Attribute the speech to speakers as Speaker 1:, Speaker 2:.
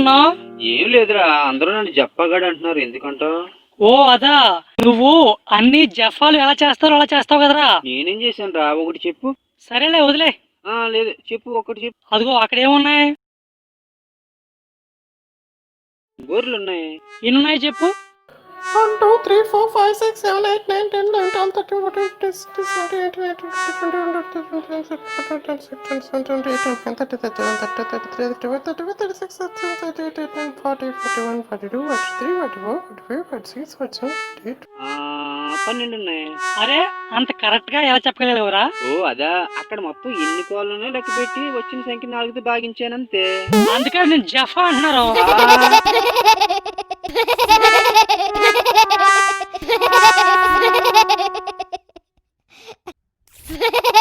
Speaker 1: చేస్తున్నావు?
Speaker 2: ఏం లేదురా, అందరూ నన్ను జప్పగాడు అంటున్నారు. ఎందుకంటో
Speaker 1: ఓ అదా, నువ్వు అన్ని జఫాలు ఎలా చేస్తారో అలా చేస్తావు కదరా.
Speaker 2: నేనేం చేశాను రా? ఒకటి చెప్పు.
Speaker 1: సరేలే వదిలే.
Speaker 2: లేదు చెప్పు, ఒకటి చెప్పు.
Speaker 1: అదిగో అక్కడేమున్నాయి?
Speaker 2: గోర్లు ఉన్నాయి.
Speaker 1: ఎన్నున్నాయి చెప్పు.
Speaker 3: 1, 2, 3, 4, 5, 6, 7, 8, 9, 10, 11, 12, 13, 14, 15, 16, 17, 18, 19, 20, 21, 22, 23, 24, 25, 26, 27, 28, 29, 30, 40, 41, 42, 43, 44, 45, 46, 47, 48.
Speaker 2: 12 ఉన్నాయి.
Speaker 1: అరే అంత కరెక్ట్ గా ఎలా చెప్పగలవురా?
Speaker 2: అదా, అక్కడ మొత్తం ఎన్ని కోళ్ళు ఉన్నాయో లెక్క పెట్టి వచ్చిన సంఖ్య 4తో భాగించానంతే.
Speaker 1: అందుకని నేను జఫా అంటున్నారు.
Speaker 4: Ha ha ha ha!